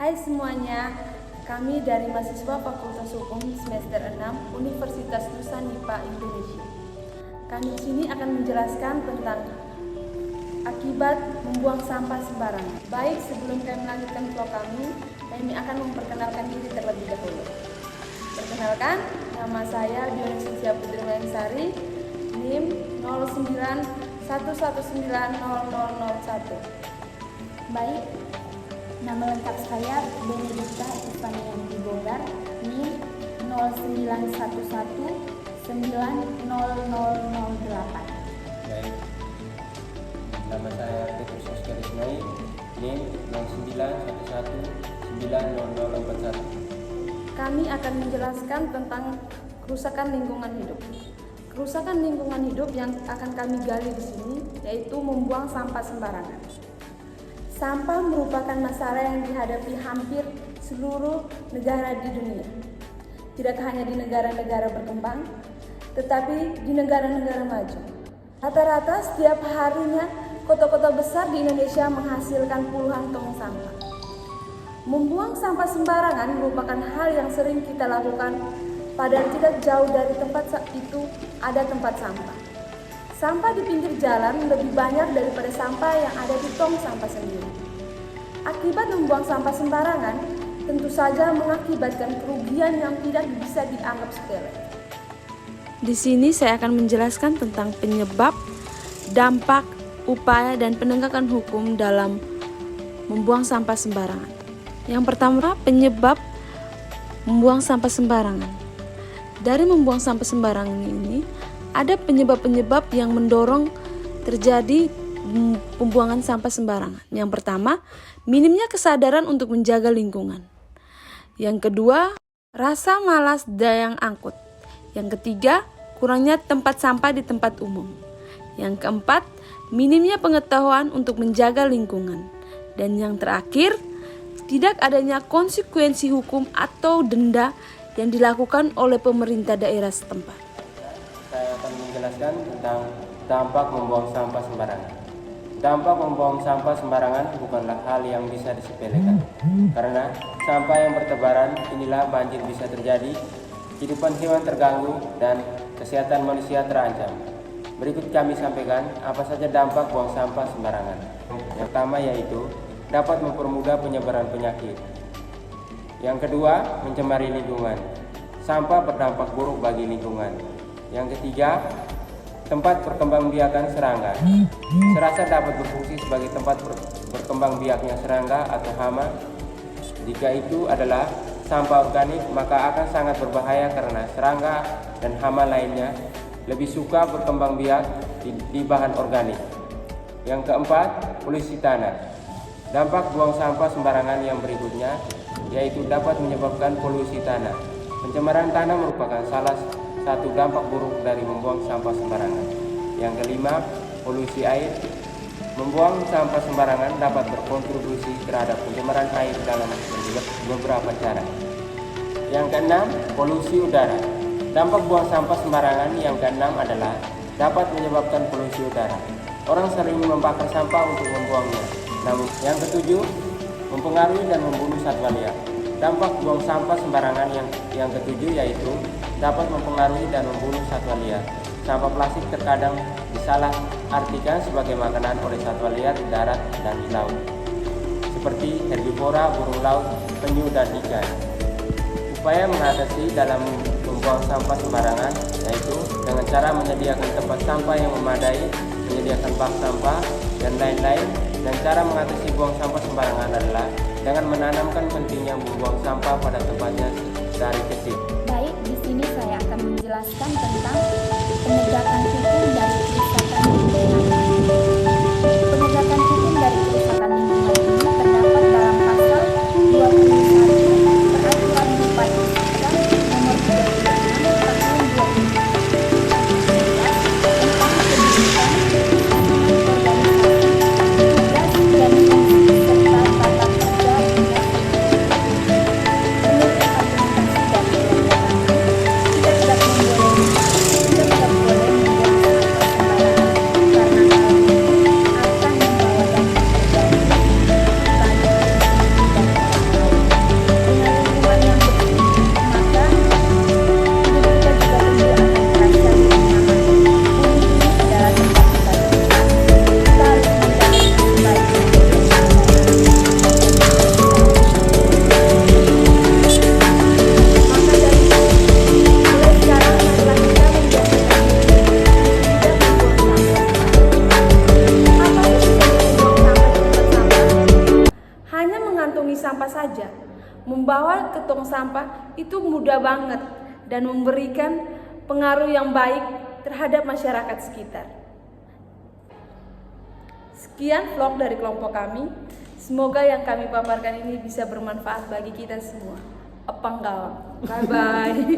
Hai semuanya, kami dari mahasiswa Fakultas Hukum semester 6 Universitas Nusa Nipah Indonesia. Kami di sini akan menjelaskan tentang akibat membuang sampah sembarangan. Baik, sebelum kami melanjutkan vlog kami akan memperkenalkan diri terlebih dahulu. Perkenalkan, nama saya Dionisia Putri Melangsari, NIM 0911900001. Baik, nama lengkap saya Benedikta Ivanianti Bonggar, NIM 0911900008. Baik, nama saya Petrus Oscar Ismail, NIM 0911900041. Kami akan menjelaskan tentang kerusakan lingkungan hidup. Kerusakan lingkungan hidup yang akan kami gali di sini yaitu membuang sampah sembarangan. Sampah merupakan masalah yang dihadapi hampir seluruh negara di dunia. Tidak hanya di negara-negara berkembang, tetapi di negara-negara maju. Rata-rata setiap harinya kota-kota besar di Indonesia menghasilkan puluhan tong sampah. Membuang sampah sembarangan merupakan hal yang sering kita lakukan, padahal tidak jauh dari tempat itu ada tempat sampah. Sampah di pinggir jalan lebih banyak daripada sampah yang ada di tong sampah sendiri. Akibat membuang sampah sembarangan, tentu saja mengakibatkan kerugian yang tidak bisa dianggap sepele. Di sini saya akan menjelaskan tentang penyebab, dampak, upaya, dan penegakan hukum dalam membuang sampah sembarangan. Yang pertama, penyebab membuang sampah sembarangan. Dari membuang sampah sembarangan ini, ada penyebab-penyebab yang mendorong terjadi pembuangan sampah sembarangan. Yang pertama, minimnya kesadaran untuk menjaga lingkungan. Yang kedua, rasa malas dayang angkut. Yang ketiga, kurangnya tempat sampah di tempat umum. Yang keempat, minimnya pengetahuan untuk menjaga lingkungan. Dan yang terakhir, tidak adanya konsekuensi hukum atau denda yang dilakukan oleh pemerintah daerah setempat. Saya akan menjelaskan tentang dampak membuang sampah sembarangan. Dampak membuang sampah sembarangan bukanlah hal yang bisa disepelekan. Karena sampah yang bertebaran, inilah banjir bisa terjadi, kehidupan hewan terganggu, dan kesehatan manusia terancam. Berikut kami sampaikan apa saja dampak buang sampah sembarangan. Yang pertama yaitu dapat mempermudah penyebaran penyakit. Yang kedua, mencemari lingkungan. Sampah berdampak buruk bagi lingkungan. Yang ketiga, tempat perkembangbiakan serangga. Serasa dapat berfungsi sebagai tempat berkembangbiaknya serangga atau hama. Jika itu adalah sampah organik, maka akan sangat berbahaya karena serangga dan hama lainnya lebih suka berkembang biak di bahan organik. Yang keempat, polusi tanah. Dampak buang sampah sembarangan yang berikutnya yaitu dapat menyebabkan polusi tanah. Pencemaran tanah merupakan salah satu dampak buruk dari membuang sampah sembarangan. Yang kelima, polusi air. Membuang sampah sembarangan dapat berkontribusi terhadap pencemaran air dalam beberapa cara. Yang keenam, polusi udara. Dampak buang sampah sembarangan yang keenam adalah dapat menyebabkan polusi udara. Orang sering membakar sampah untuk membuangnya. Namun yang ketujuh, mempengaruhi dan membunuh satwa liar. Dampak buang sampah sembarangan yang ketujuh yaitu dapat mempengaruhi dan membunuh satwa liar. Sampah plastik terkadang disalahartikan sebagai makanan oleh satwa liar di darat dan di laut, seperti herbivora, burung laut, penyu, dan ikan. Upaya mengatasi dalam membuang sampah sembarangan yaitu dengan cara menyediakan tempat sampah yang memadai, menyediakan bak sampah, dan lain-lain. Dan cara mengatasi buang sampah sembarangan adalah dengan menanamkan pentingnya membuang sampah pada tempatnya dari kecil. Baik, di sini saya akan menjelaskan tentang penegakan hukum dari kerusakan lingkungan. Penegakan hukum dari kerusakan lingkungan ini terdapat dalam pasal 21 Peraturan Bupati Nomor 36 Tahun 2000 tentang pendidikan, tidak boleh membuang membawa ke tong sampah itu mudah banget dan memberikan pengaruh yang baik terhadap masyarakat sekitar. Sekian vlog dari kelompok kami. Semoga yang kami paparkan ini bisa bermanfaat bagi kita semua. Epang gawang. Bye bye.